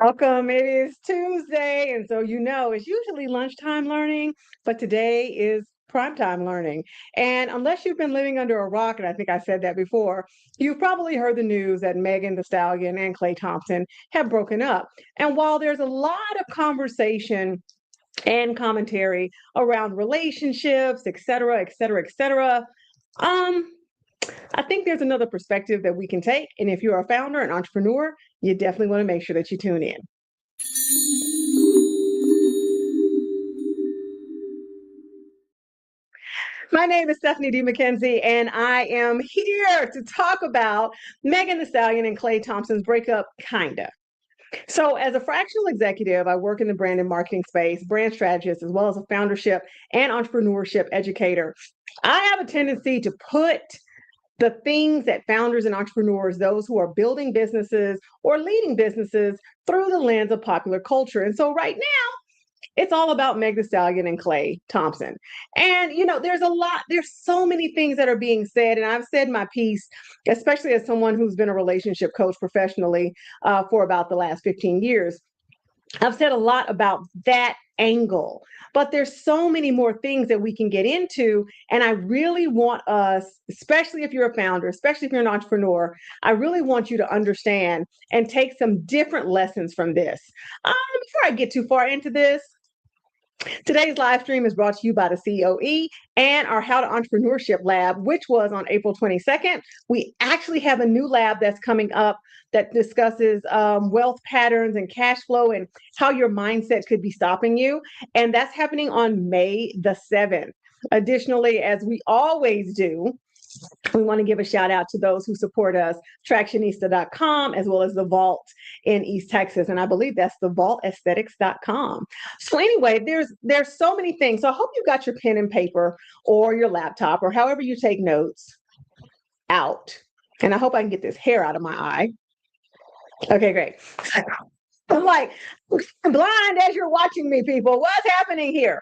Welcome. It is Tuesday, and so it's usually lunchtime learning, but today is primetime learning. And unless you've been living under a rock, and I think I said that before, you've probably heard the news that Megan Thee Stallion and Klay Thompson have broken up. And while there's a lot of conversation and commentary around relationships, et cetera, et cetera, et cetera, um, I think there's another perspective that we can take. And if you're a founder, an entrepreneur, you definitely want to make sure that you tune in. My name is Stephanie D. McKenzie, and I am here to talk about Megan Thee Stallion and Klay Thompson's breakup, kinda. So, as a fractional executive, I work in the brand and marketing space, brand strategist, as well as a foundership and entrepreneurship educator. I have a tendency to put the things that founders and entrepreneurs, those who are building businesses or leading businesses, through the lens of popular culture. And so, right now, it's all about Meg Thee Stallion and Klay Thompson. And, there's so many things that are being said. And I've said my piece, especially as someone who's been a relationship coach professionally for about the last 15 years. I've said a lot about that angle, but there's so many more things that we can get into. And I really want us, especially if you're a founder, especially if you're an entrepreneur, I really want you to understand and take some different lessons from this. Before I get too far into this, today's live stream is brought to you by the COE and our How to Entrepreneurship Lab, which was on April 22nd. We actually have a new lab that's coming up that discusses wealth patterns and cash flow and how your mindset could be stopping you. And that's happening on May the 7th. Additionally, as we always do, we want to give a shout out to those who support us, tractionista.com, as well as the Vault in East Texas. And I believe that's the vaultaesthetics.com. So anyway, there's so many things. So I hope you got your pen and paper or your laptop or however you take notes out. And I hope I can get this hair out of my eye. Okay, great. I'm like blind as you're watching me, people. What's happening here?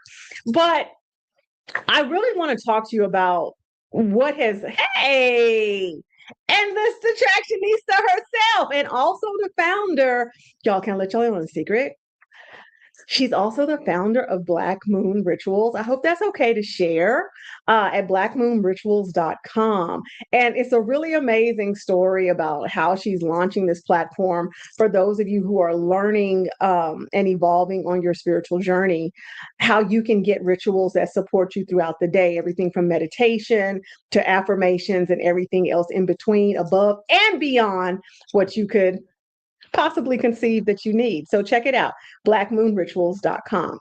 But I really want to talk to you about hey, and the attractionista herself, and also the founder. Y'all, can I let y'all in on a secret? She's also the founder of Black Moon Rituals. I hope that's okay to share at blackmoonrituals.com. And it's a really amazing story about how she's launching this platform for those of you who are learning and evolving on your spiritual journey, how you can get rituals that support you throughout the day, everything from meditation to affirmations and everything else in between, above and beyond what you could possibly conceive that you need. So check it out, blackmoonrituals.com.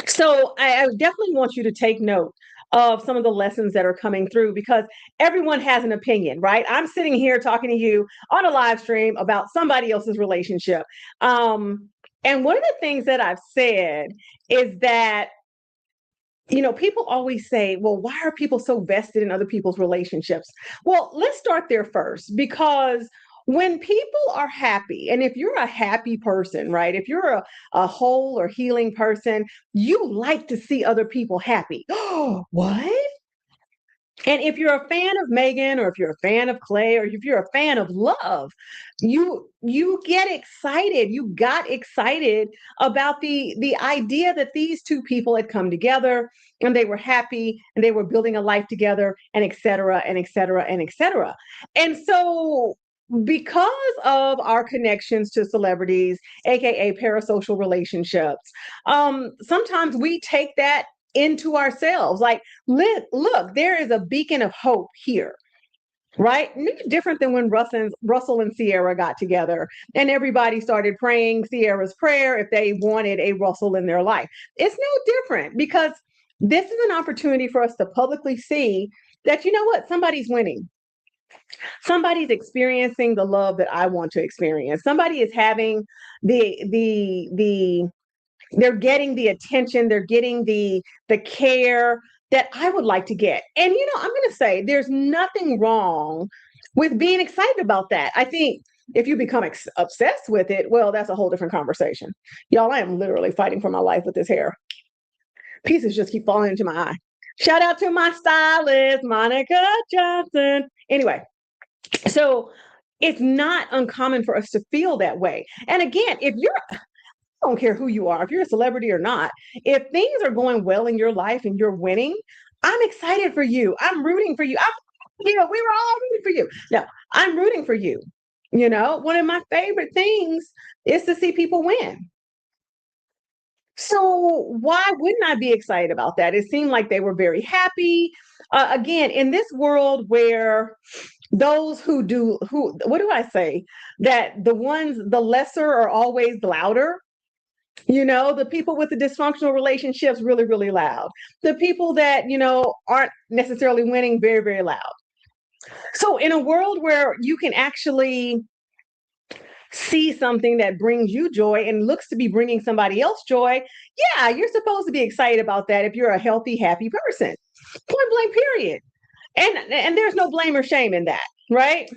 So I definitely want you to take note of some of the lessons that are coming through because everyone has an opinion, right? I'm sitting here talking to you on a live stream about somebody else's relationship. And one of the things that I've said is that people always say, well, why are people so vested in other people's relationships? Well, let's start there first, because when people are happy, and if you're a happy person, right, if you're a whole or healing person, you like to see other people happy. Oh, what? And if you're a fan of Megan, or if you're a fan of Klay, or if you're a fan of love, you get excited. You got excited about the idea that these two people had come together and they were happy and they were building a life together, and et cetera, and et cetera, and et cetera. And so because of our connections to celebrities, aka parasocial relationships, sometimes we take that into ourselves. Like, look, there is a beacon of hope here, right? Different than when Russell and Sierra got together and everybody started praying Sierra's prayer if they wanted a Russell in their life. It's no different, because this is an opportunity for us to publicly see that, somebody's winning. Somebody's experiencing the love that I want to experience. Somebody is having the they're getting the attention, they're getting the care that I would like to get. And I'm going to say there's nothing wrong with being excited about that. I think if you become obsessed with it, well, that's a whole different conversation. Y'all, I am literally fighting for my life with this hair. Pieces just keep falling into my eye. Shout out to my stylist, Monica Johnson. Anyway, so It's not uncommon for us to feel that way. And again, if you're, I don't care who you are, if you're a celebrity or not, if things are going well in your life and you're winning, I'm excited for you. I'm rooting for you. We were all rooting for you. No, I'm rooting for you. One of my favorite things is to see people win. So why wouldn't I be excited about that? It seemed like they were very happy. Again, in this world where those who what do I say? That the lesser are always louder. The people with the dysfunctional relationships really, really loud. The people that, aren't necessarily winning, very, very loud. So in a world where you can actually see something that brings you joy and looks to be bringing somebody else joy, yeah, you're supposed to be excited about that if you're a healthy, happy person. Point blank, period. And there's no blame or shame in that, right?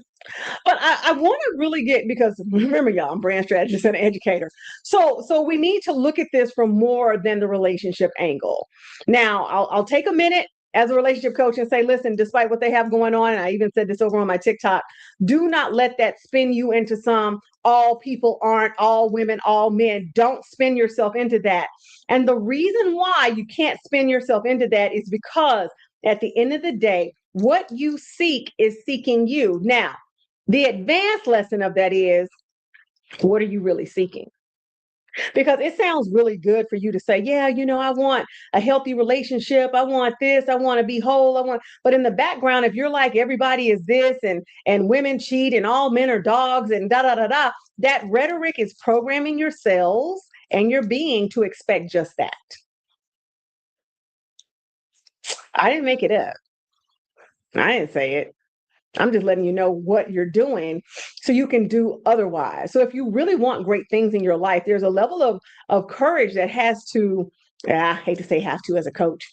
But I want to really get, because remember, y'all, I'm brand strategist and educator. So we need to look at this from more than the relationship angle. Now, I'll take a minute as a relationship coach and say, listen, despite what they have going on, and I even said this over on my TikTok, do not let that spin you into some all people aren't, all women, all men. Don't spin yourself into that. And the reason why you can't spin yourself into that is because at the end of the day, what you seek is seeking you. Now, the advanced lesson of that is, what are you really seeking? Because it sounds really good for you to say, yeah, I want a healthy relationship. I want this. I want to be whole. But in the background, if you're like, everybody is this and women cheat and all men are dogs and da da da da, that rhetoric is programming your cells and your being to expect just that. I didn't make it up. I didn't say it. I'm just letting you know what you're doing so you can do otherwise. So if you really want great things in your life, there's a level of courage that has to, I hate to say have to as a coach.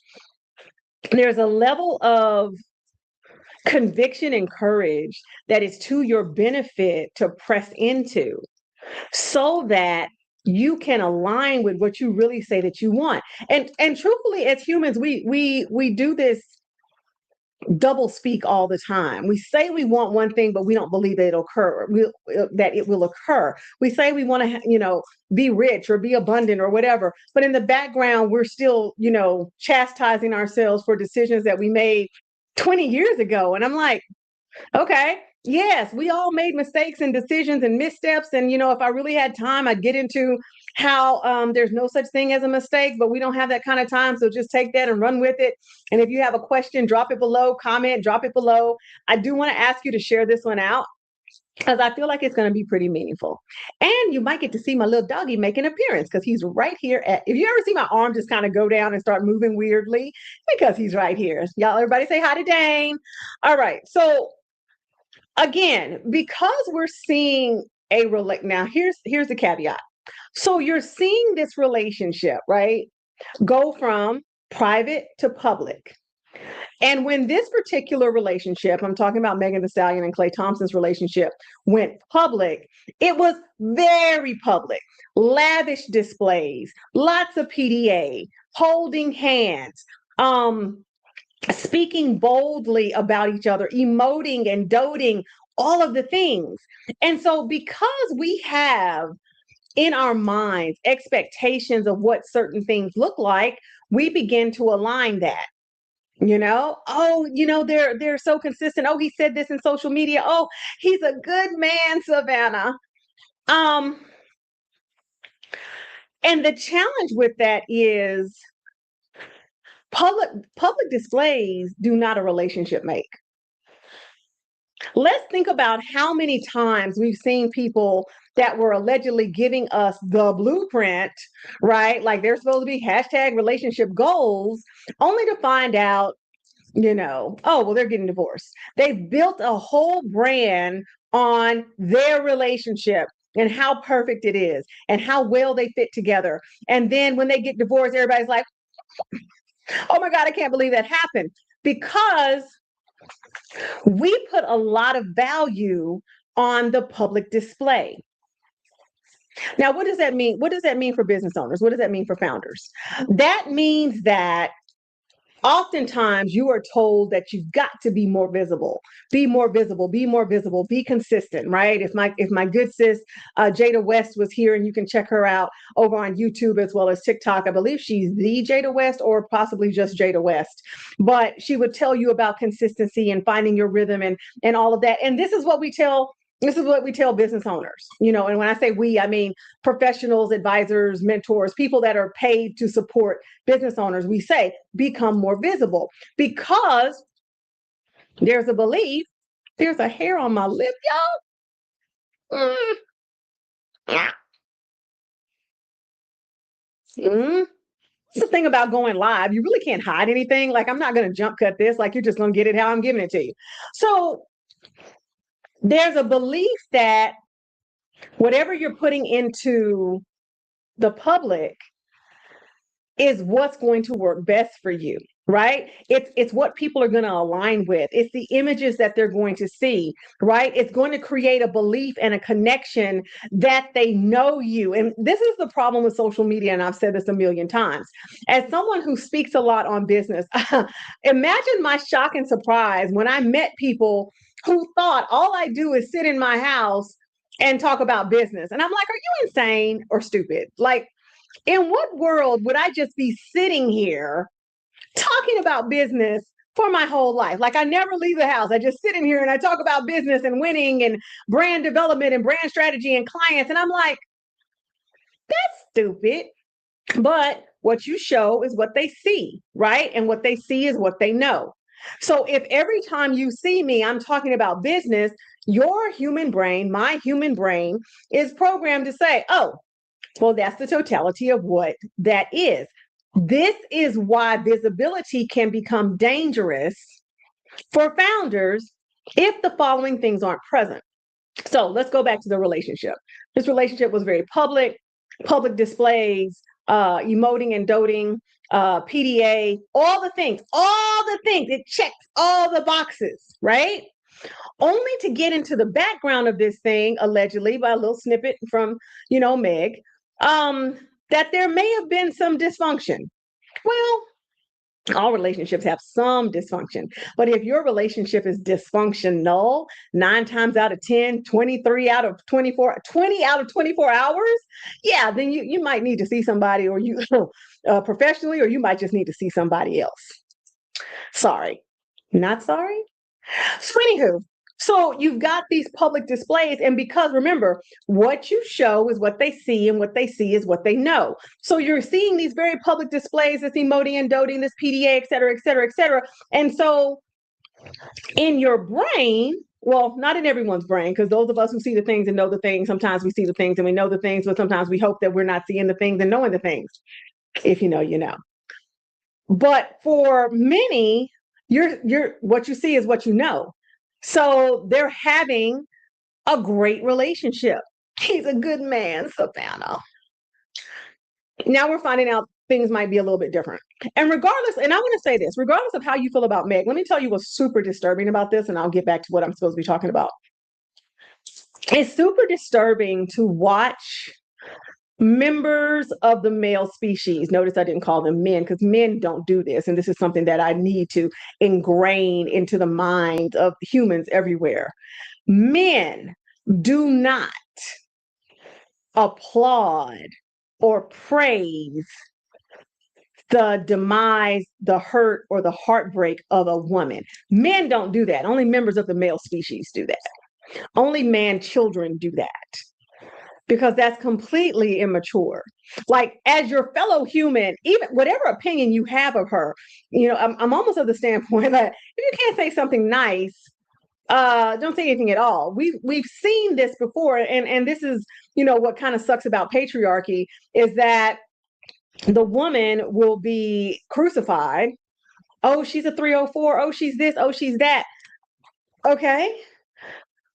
There's a level of conviction and courage that is to your benefit to press into so that you can align with what you really say that you want. And truthfully, as humans, we do this double speak all the time. We say we want one thing, but we don't believe that it'll occur. That it will occur. We say we want to, be rich or be abundant or whatever, but in the background, we're still, chastising ourselves for decisions that we made 20 years ago. And I'm like, okay, yes, we all made mistakes and decisions and missteps. And, if I really had time, I'd get into how there's no such thing as a mistake, but we don't have that kind of time. So just take that and run with it. And if you have a question, drop it below, comment, drop it below. I do want to ask you to share this one out because I feel like it's going to be pretty meaningful. And you might get to see my little doggy make an appearance because he's right here if you ever see my arm just kind of go down and start moving weirdly, because he's right here. Y'all, everybody say hi to Dane. All right. So again, because we're seeing now here's the caveat. So you're seeing this relationship, right, go from private to public. And when this particular relationship, I'm talking about Megan Thee Stallion and Klay Thompson's relationship, went public, it was very public. Lavish displays, lots of PDA, holding hands, speaking boldly about each other, emoting and doting, all of the things. And so because we have in our minds expectations of what certain things look like, we begin to align that. They're so consistent. Oh, he said this in social media. Oh, he's a good man, Savannah. And the challenge with that is public displays do not a relationship make. Let's think about how many times we've seen people that were allegedly giving us the blueprint, right? Like they're supposed to be hashtag relationship goals, only to find out, oh, well, they're getting divorced. They've built a whole brand on their relationship and how perfect it is and how well they fit together. And then when they get divorced, everybody's like, oh my God, I can't believe that happened. Because we put a lot of value on the public display. Now, what does that mean? What does that mean for business owners? What does that mean for founders? That means that oftentimes you are told that you've got to be more visible, be more visible, be more visible, be consistent, right? If my good sis Jada West was here, and you can check her out over on YouTube as well as TikTok. I believe she's the Jada West, or possibly just Jada West, but she would tell you about consistency and finding your rhythm, and all of that. And this is what we tell business owners, and when I say we, I mean professionals, advisors, mentors, people that are paid to support business owners. We say, become more visible, because there's a belief, there's a hair on my lip, y'all. Mm. Mm. It's the thing about going live. You really can't hide anything. Like, I'm not going to jump cut this. Like, you're just going to get it how I'm giving it to you. So there's a belief that whatever you're putting into the public is what's going to work best for you, right? It's what people are going to align with. It's the images that they're going to see, right? It's going to create a belief and a connection that they know you. And this is the problem with social media, and I've said this a million times. As someone who speaks a lot on business, imagine my shock and surprise when I met people who thought all I do is sit in my house and talk about business. And I'm like, are you insane or stupid? Like, in what world would I just be sitting here talking about business for my whole life? Like, I never leave the house. I just sit in here and I talk about business and winning and brand development and brand strategy and clients. And I'm like, that's stupid. But what you show is what they see, right? And what they see is what they know. So if every time you see me, I'm talking about business, your human brain, my human brain, is programmed to say, oh, well, that's the totality of what that is. This is why visibility can become dangerous for founders if the following things aren't present. So let's go back to the relationship. This relationship was very public displays, emoting and doting, PDA, all the things. It checks all the boxes, right? Only to get into the background of this thing, allegedly, by a little snippet from, Meg, that there may have been some dysfunction. Well, all relationships have some dysfunction. But if your relationship is dysfunctional, 9 times out of 10, 23 out of 24, 20 out of 24 hours, yeah, then you might need to see somebody, or you professionally, or you might just need to see somebody else. Sorry. Not sorry? So anywho, so you've got these public displays, and because remember, what you show is what they see, and what they see is what they know. So you're seeing these very public displays, this emoting and doting, this PDA, et cetera, et cetera, et cetera. And so in your brain, well, not in everyone's brain, because those of us who see the things and know the things, sometimes we see the things and we know the things, but sometimes we hope that we're not seeing the things and knowing the things. If you know, you know. But for many, you're what you see is what you know. So they're having a great relationship. He's a good man, Savannah. Now we're finding out things might be a little bit different. And regardless, and I want to say this, regardless of how you feel about Meg, let me tell you what's super disturbing about this, and I'll get back to what I'm supposed to be talking about. It's super disturbing to watch members of the male species. Notice I didn't call them men, because men don't do this. And this is something that I need to ingrain into the minds of humans everywhere. Men do not applaud or praise the demise, the hurt, or the heartbreak of a woman. Men don't do that. Only members of the male species do that. Only man children do that, because that's completely immature. Like, as your fellow human, even whatever opinion you have of her, I'm almost of the standpoint that if you can't say something nice, don't say anything at all. We've seen this before, and this is, what kind of sucks about patriarchy is that the woman will be crucified. Oh, she's a 304. Oh, she's this. Oh, she's that. Okay.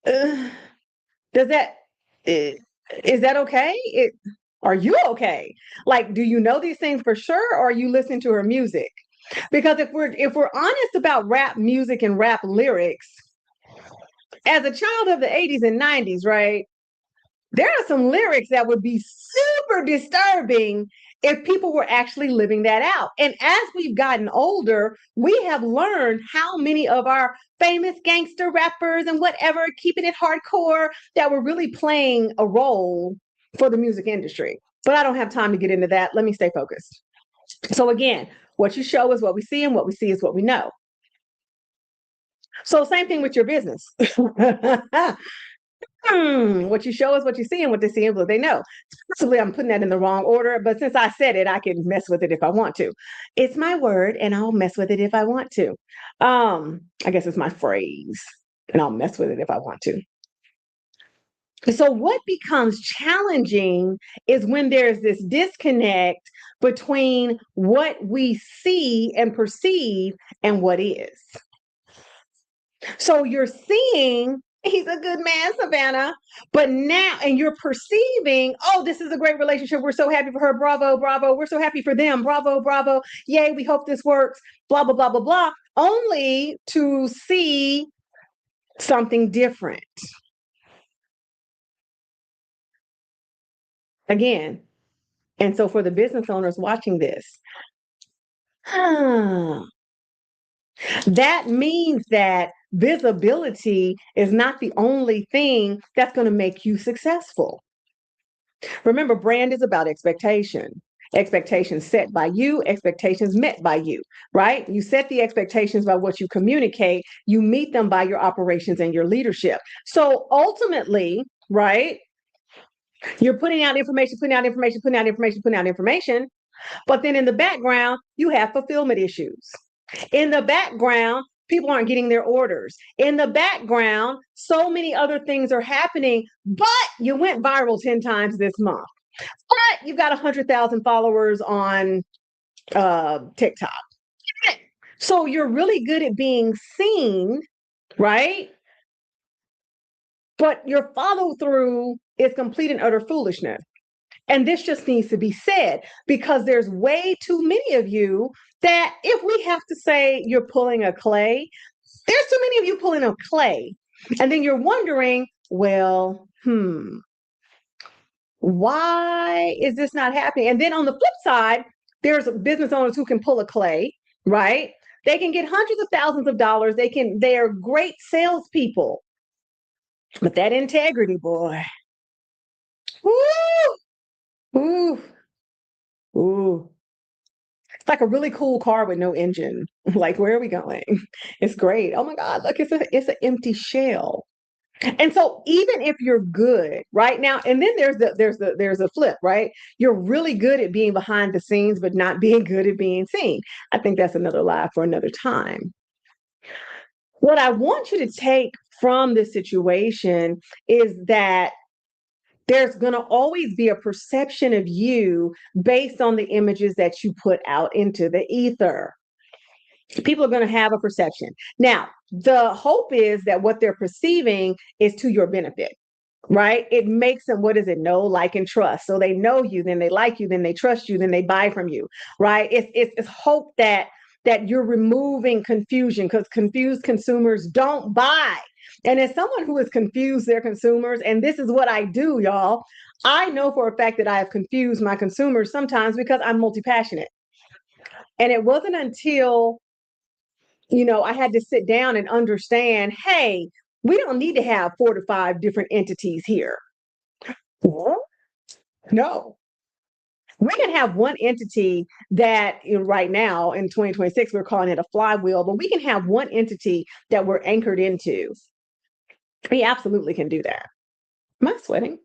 Does that is that okay? Are you okay? Like, do you know these things for sure, or are you listening to her music? Because if we're honest about rap music and rap lyrics, as a child of the 80s and 90s, right? There are some lyrics that would be super disturbing if people were actually living that out. And as we've gotten older, we have learned how many of our famous gangster rappers and whatever, keeping it hardcore, that were really playing a role for the music industry. But I don't have time to get into that. Let me stay focused. So, again, what you show is what we see, and what we see is what we know. So, same thing with your business. What you show is what you see, and what they see is what they know. Possibly I'm putting that in the wrong order, but since I said it, I can mess with it if I want to. It's my word, and I'll mess with it if I want to. I guess it's my phrase, and I'll mess with it if I want to. So, what becomes challenging is when there's this disconnect between what we see and perceive and what is. So, you're seeing he's a good man, Savannah, but now, and you're perceiving, oh, this is a great relationship. We're so happy for her. Bravo, bravo. We're so happy for them. Bravo, bravo. Yay, we hope this works. Blah, blah, blah, blah, blah. Only to see something different. Again, and so for the business owners watching this, that means that visibility is not the only thing that's going to make you successful. Remember, brand is about expectation. Expectations set by you, expectations met by you, right? You set the expectations by what you communicate, you meet them by your operations and your leadership. So ultimately, right, you're putting out information, putting out information, putting out information, putting out information. But then in the background, you have fulfillment issues. In the background, people aren't getting their orders. In the background, so many other things are happening, but you went viral 10 times this month. But you've got 100,000 followers on TikTok. So you're really good at being seen, right? But your follow through is complete and utter foolishness. And this just needs to be said because there's way too many of you that if we have to say you're pulling a Klay, there's too many of you pulling a Klay. And then you're wondering, well, why is this not happening? And then on the flip side, there's business owners who can pull a Klay, right? They can get hundreds of thousands of dollars. They're great salespeople. But that integrity, boy. Woo! Ooh, ooh. It's like a really cool car with no engine. Like, where are we going? It's great. Oh my God, look, it's an empty shell. And so even if you're good right now, and then there's a flip, right? You're really good at being behind the scenes, but not being good at being seen. I think that's another lie for another time. What I want you to take from this situation is that there's going to always be a perception of you based on the images that you put out into the ether. People are going to have a perception. Now, the hope is that what they're perceiving is to your benefit, right? It makes them, what is it? Know, like, and trust. So they know you, then they like you, then they trust you, then they buy from you, right? It's hope that you're removing confusion because confused consumers don't buy. And as someone who has confused their consumers, and this is what I do, y'all, I know for a fact that I have confused my consumers sometimes because I'm multi-passionate. And it wasn't until, I had to sit down and understand, hey, we don't need to have 4 to 5 different entities here. No. We can have one entity that right now in 2026, we're calling it a flywheel, but we can have one entity that we're anchored into. We absolutely can do that. Am I sweating?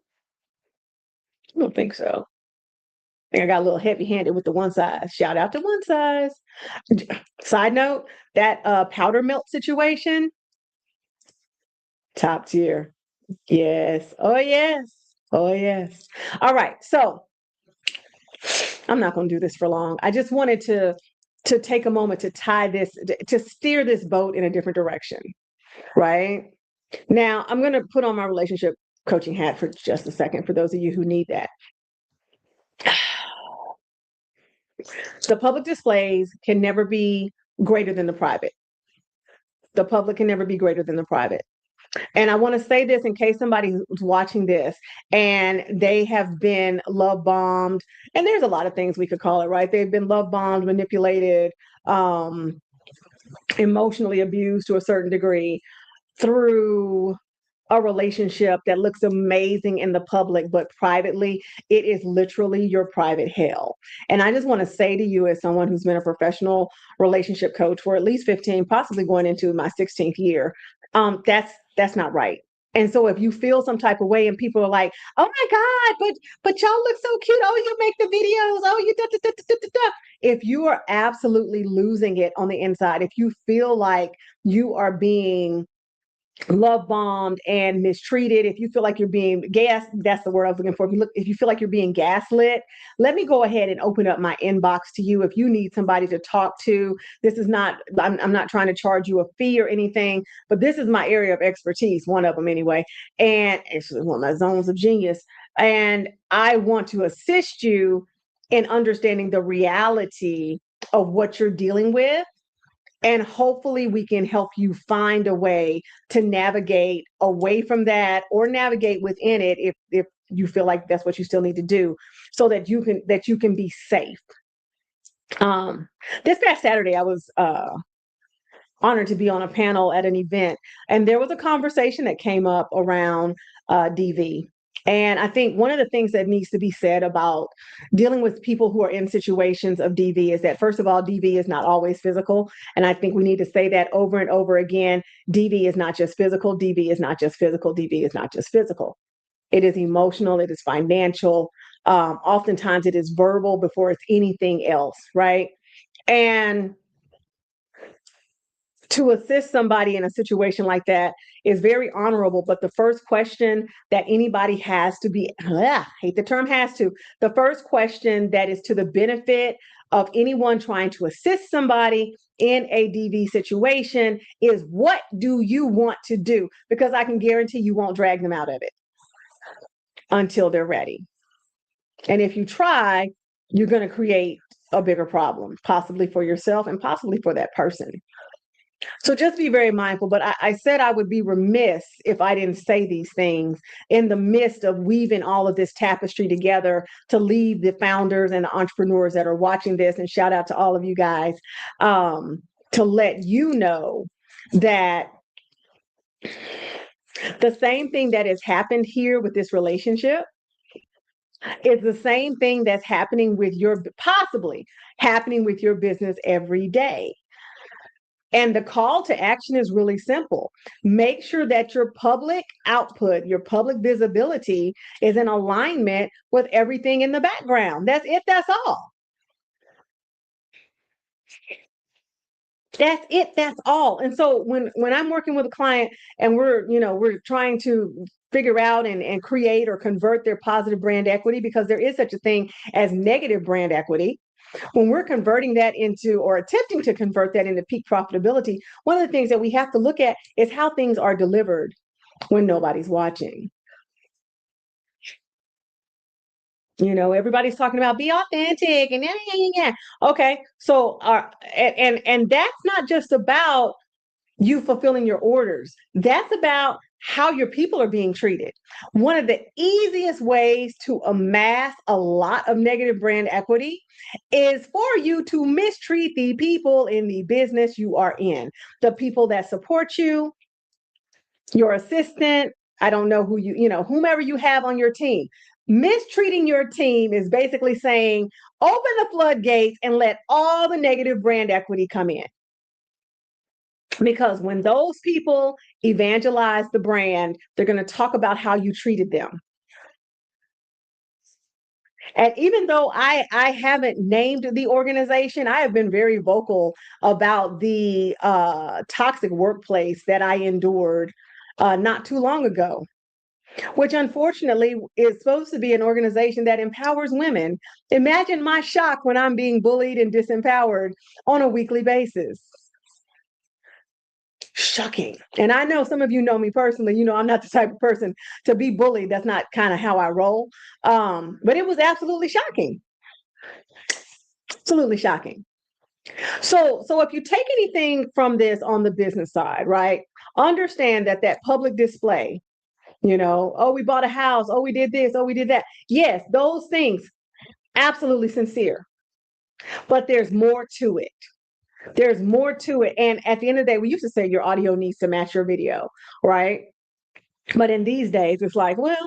I don't think so. I think I got a little heavy handed with the one size. Shout out to one size. Side note, that powder melt situation, top tier. Yes. Oh, yes. Oh, yes. All right. So I'm not going to do this for long. I just wanted to take a moment to tie this, to steer this boat in a different direction. Right. Now, I'm going to put on my relationship coaching hat for just a second for those of you who need that. The public displays can never be greater than the private. The public can never be greater than the private. And I want to say this in case somebody's watching this and they have been love bombed. And there's a lot of things we could call it, right? They've been love bombed, manipulated, um, emotionally abused to a certain degree through a relationship that looks amazing in the public, but privately, it is literally your private hell. And I just want to say to you, as someone who's been a professional relationship coach for at least 15, possibly going into my 16th year, that's not right. And so if you feel some type of way and people are like, oh my God, but y'all look so cute. Oh, you make the videos. Oh, you da, da, da, da, da, da. If you are absolutely losing it on the inside, if you feel like you are being love bombed and mistreated, if you feel like you're being gas, that's the word I was looking for. If you feel like you're being gaslit, let me go ahead and open up my inbox to you. If you need somebody to talk to, this is not, I'm not trying to charge you a fee or anything, but this is my area of expertise, one of them anyway. And it's one of my zones of genius. And I want to assist you in understanding the reality of what you're dealing with, and hopefully we can help you find a way to navigate away from that or navigate within it if you feel like that's what you still need to do so that you can be safe. Um, this past Saturday, I was honored to be on a panel at an event, and there was a conversation that came up around DV. And I think one of the things that needs to be said about dealing with people who are in situations of DV is that, first of all, DV is not always physical. And I think we need to say that over and over again. DV is not just physical. DV is not just physical. DV is not just physical. It is emotional. It is financial. Oftentimes it is verbal before it's anything else, right? And to assist somebody in a situation like that is very honorable. But the first question that anybody has to be, hate the term has to, the first question that is to the benefit of anyone trying to assist somebody in a DV situation is, what do you want to do? Because I can guarantee you won't drag them out of it until they're ready. And if you try, you're going to create a bigger problem, possibly for yourself and possibly for that person. So just be very mindful. But I said I would be remiss if I didn't say these things in the midst of weaving all of this tapestry together to leave the founders and the entrepreneurs that are watching this, and shout out to all of you guys, to let you know that the same thing that has happened here with this relationship is the same thing that's happening with possibly happening with your business every day. And the call to action is really simple. Make sure that your public output, your public visibility is in alignment with everything in the background. That's it. That's all. That's it. That's all. And so when I'm working with a client and we're trying to figure out and create or convert their positive brand equity, because there is such a thing as negative brand equity. When we're converting that into, or attempting to convert that into peak profitability, one of the things that we have to look at is how things are delivered when nobody's watching. Everybody's talking about be authentic and yeah. Okay, so and that's not just about you fulfilling your orders. That's about how your people are being treated. One of the easiest ways to amass a lot of negative brand equity is for you to mistreat the people in the business you are in, the people that support you, your assistant, I don't know whomever you have on your team. Mistreating your team is basically saying, open the floodgates and let all the negative brand equity come in. Because when those people evangelize the brand, they're going to talk about how you treated them. And even though I haven't named the organization, I have been very vocal about the toxic workplace that I endured not too long ago, which unfortunately is supposed to be an organization that empowers women. Imagine my shock when I'm being bullied and disempowered on a weekly basis. Shocking. And I know some of you know me personally. I'm not the type of person to be bullied. That's not kind of how I roll. But it was absolutely shocking. Absolutely shocking. So if you take anything from this on the business side, right? Understand that that public display, oh, we bought a house, oh, we did this, oh, we did that. Yes, those things, absolutely sincere. But there's more to it. There's more to it. And at the end of the day, we used to say your audio needs to match your video, right? But in these days, it's like, well,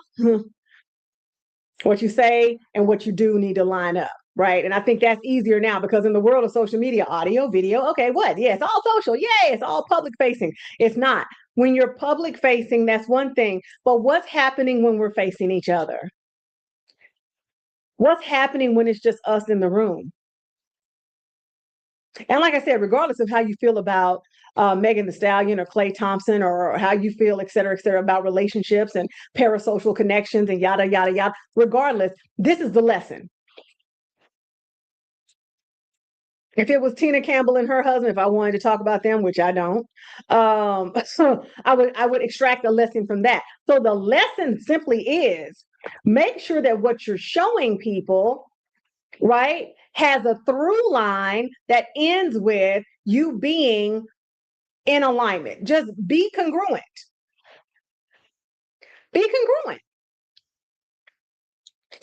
what you say and what you do need to line up, right? And I think that's easier now because in the world of social media, audio, video, okay, what? Yeah, it's all social. Yeah, it's all public facing. It's not. When you're public facing, that's one thing. But what's happening when we're facing each other? What's happening when it's just us in the room? And like I said, regardless of how you feel about Megan Thee Stallion or Klay Thompson or how you feel, et cetera, about relationships and parasocial connections and yada, yada, yada, regardless, this is the lesson. If it was Tina Campbell and her husband, if I wanted to talk about them, which I don't, so I would extract a lesson from that. So the lesson simply is make sure that what you're showing people, right, has a through line that ends with you being in alignment. Just be congruent. Be congruent.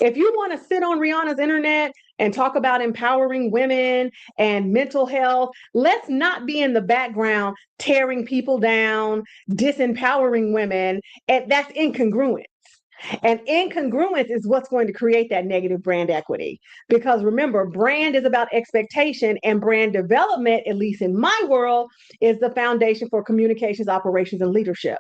If you want to sit on Rihanna's internet and talk about empowering women and mental health, let's not be in the background tearing people down, disempowering women. And that's incongruent. And incongruence is what's going to create that negative brand equity. Because remember, brand is about expectation, and brand development, at least in my world, is the foundation for communications, operations, and leadership.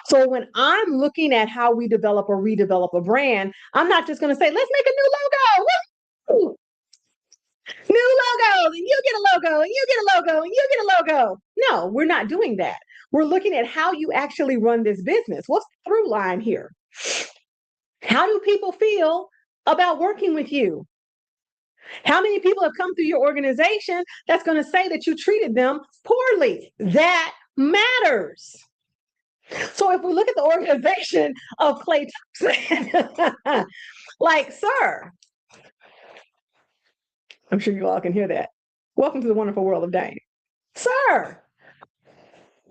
So when I'm looking at how we develop or redevelop a brand, I'm not just going to say, let's make a new logo. Woo! New logos, and you get a logo, and you get a logo, and you get a logo. No, we're not doing that. We're looking at how you actually run this business. What's the through line here? How do people feel about working with you? How many people have come through your organization that's going to say that you treated them poorly? That matters. So if we look at the organization of Klay Thompson, like, sir, I'm sure you all can hear that. Welcome to the wonderful world of Dane. Sir,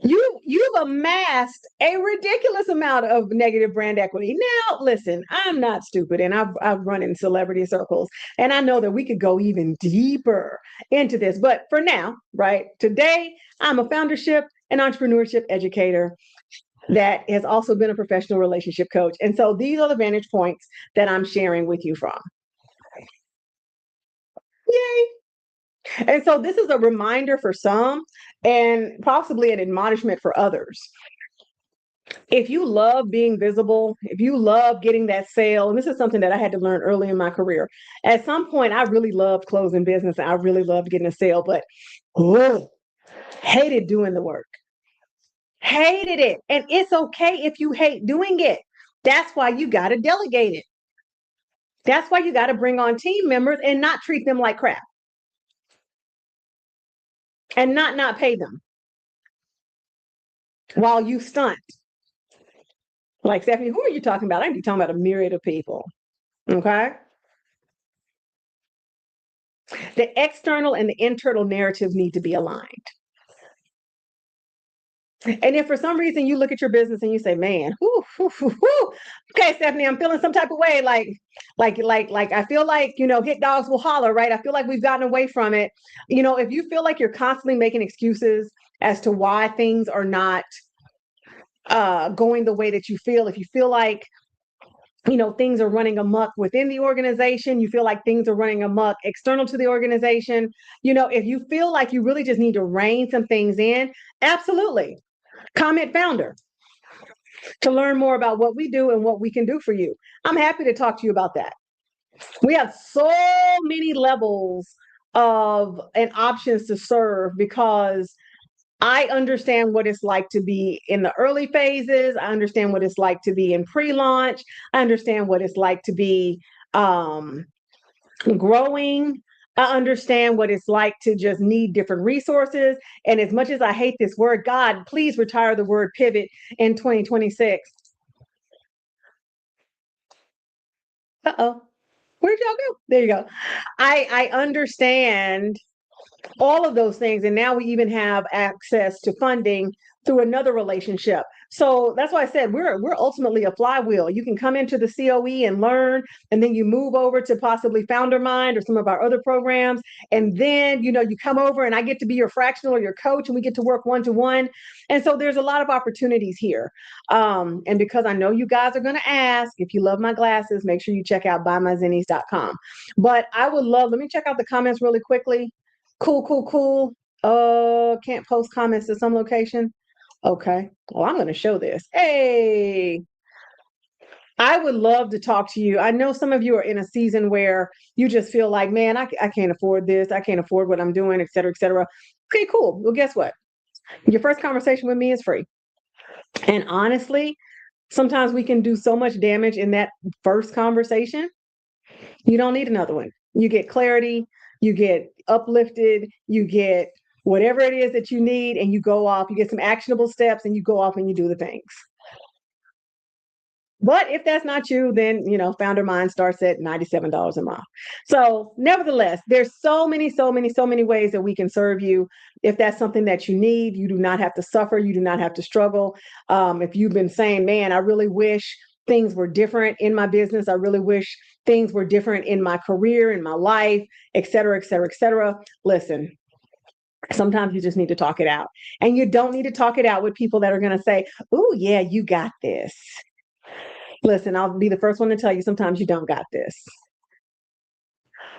you've amassed a ridiculous amount of negative brand equity. Now, listen, I'm not stupid, and I've run in celebrity circles, and I know that we could go even deeper into this. But for now, right, today, I'm a foundership and entrepreneurship educator that has also been a professional relationship coach. And so these are the vantage points that I'm sharing with you from. Yay. And so this is a reminder for some and possibly an admonishment for others. If you love being visible, if you love getting that sale, and this is something that I had to learn early in my career. At some point, I really loved closing business and I really loved getting a sale, but hated doing the work. Hated it. And it's okay if you hate doing it. That's why you got to delegate it. That's why you got to bring on team members and not treat them like crap. And not pay them while you stunt. Like, Stephanie, who are you talking about? I'm talking about a myriad of people. Okay. The external and the internal narratives need to be aligned. And if for some reason you look at your business and you say, man, okay, Stephanie, I'm feeling some type of way, like I feel like, hit dogs will holler, right? I feel like we've gotten away from it. If you feel like you're constantly making excuses as to why things are not going the way that you feel, if you feel like things are running amok within the organization, you feel like things are running amok external to the organization, if you feel like you really just need to rein some things in, absolutely. Comment founder to learn more about what we do and what we can do for you. I'm happy to talk to you about that. We have so many levels of and options to serve because I understand what it's like to be in the early phases. I understand what it's like to be in pre-launch. I understand what it's like to be growing. I understand what it's like to just need different resources. And as much as I hate this word, God, please retire the word pivot in 2026. Uh-oh. Where'd y'all go? There you go. I understand all of those things. And now we even have access to funding through another relationship. So that's why I said we're ultimately a flywheel. You can come into the COE and learn, and then you move over to possibly Founder Mind or some of our other programs. And then, you come over and I get to be your fractional or your coach, and we get to work one-to-one. And so there's a lot of opportunities here. And because I know you guys are going to ask, if you love my glasses, make sure you check out buymyzennies.com. But I would love, let me check out the comments really quickly. Cool, cool, cool. Can't post comments to some location. Okay. Well, I'm going to show this. Hey, I would love to talk to you. I know some of you are in a season where you just feel like, man, I can't afford this. I can't afford what I'm doing, et cetera, et cetera. Okay, cool. Well, guess what? Your first conversation with me is free. And honestly, sometimes we can do so much damage in that first conversation. You don't need another one. You get clarity, you get uplifted, you get whatever it is that you need, and you go off, you get some actionable steps, and you go off and you do the things. But if that's not you, then, Founder Mind starts at $97 a month. So nevertheless, there's so many ways that we can serve you. If that's something that you need, you do not have to suffer. You do not have to struggle. If you've been saying, man, I really wish things were different in my business. I really wish things were different in my career, in my life, et cetera, et cetera, et cetera. Listen, sometimes you just need to talk it out. And you don't need to talk it out with people that are going to say, oh, yeah, you got this. Listen, I'll be the first one to tell you, sometimes you don't got this.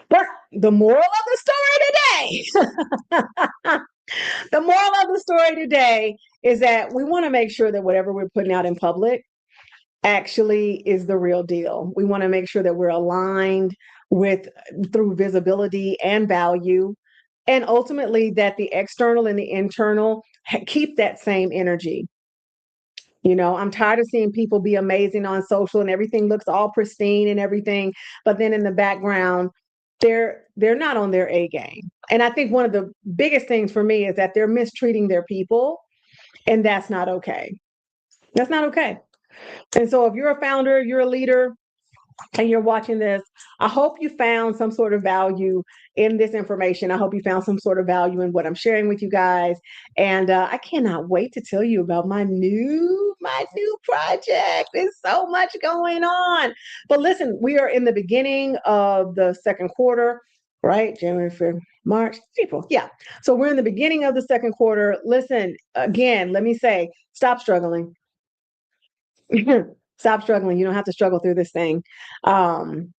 But the moral of the story today, the moral of the story today is that we want to make sure that whatever we're putting out in public actually is the real deal. We want to make sure that we're aligned with through visibility and value, and ultimately that the external and the internal keep that same energy. I'm tired of seeing people be amazing on social and everything looks all pristine and everything, but then in the background, they're not on their A game. And I think one of the biggest things for me is that they're mistreating their people, and that's not okay. That's not okay. And so if you're a founder, you're a leader, and you're watching this, I hope you found some sort of value in this information. I hope you found some sort of value in what I'm sharing with you guys. And I cannot wait to tell you about my new project. There's so much going on. But listen, we are in the beginning of the second quarter, right? January, February, March, April. Yeah. So we're in the beginning of the second quarter. Listen, again, let me say, stop struggling. Stop struggling. You don't have to struggle through this thing.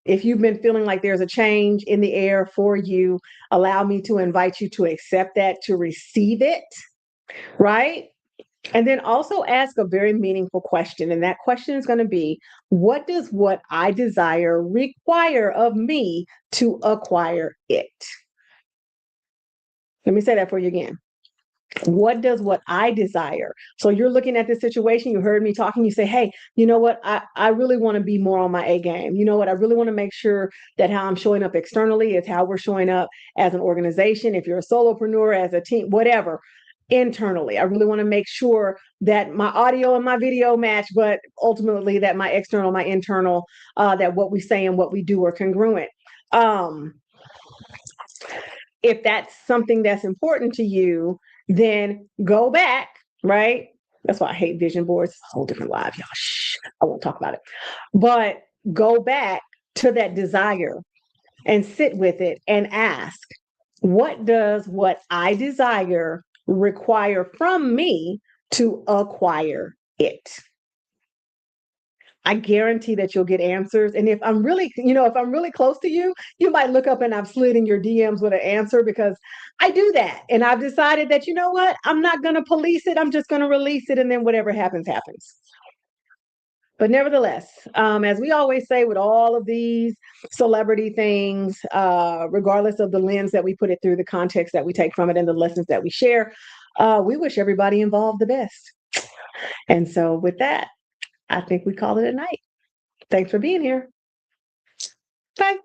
If you've been feeling like there's a change in the air for you, allow me to invite you to accept that, to receive it, right? And then also ask a very meaningful question. And that question is going to be, what does what I desire require of me to acquire it? Let me say that for you again. What does what I desire? So you're looking at this situation, you heard me talking, you say, hey, you know what? I really want to be more on my A game. You know what? I really want to make sure that how I'm showing up externally is how we're showing up as an organization. If you're a solopreneur, as a team, whatever, internally, I really want to make sure that my audio and my video match, but ultimately that my external, my internal, that what we say and what we do are congruent. If that's something that's important to you, then go back, right? That's why I hate vision boards. It's a whole different live, y'all. Shh, I won't talk about it. But go back to that desire and sit with it and ask, what does what I desire require from me to acquire it? I guarantee that you'll get answers. And if I'm really, if I'm really close to you, you might look up and I've slid in your DMs with an answer, because I do that. And I've decided that, you know what, I'm not going to police it. I'm just going to release it. And then whatever happens, happens. But nevertheless, as we always say with all of these celebrity things, regardless of the lens that we put it through, the context that we take from it, and the lessons that we share, we wish everybody involved the best. And so with that, I think we call it a night. Thanks for being here. Bye.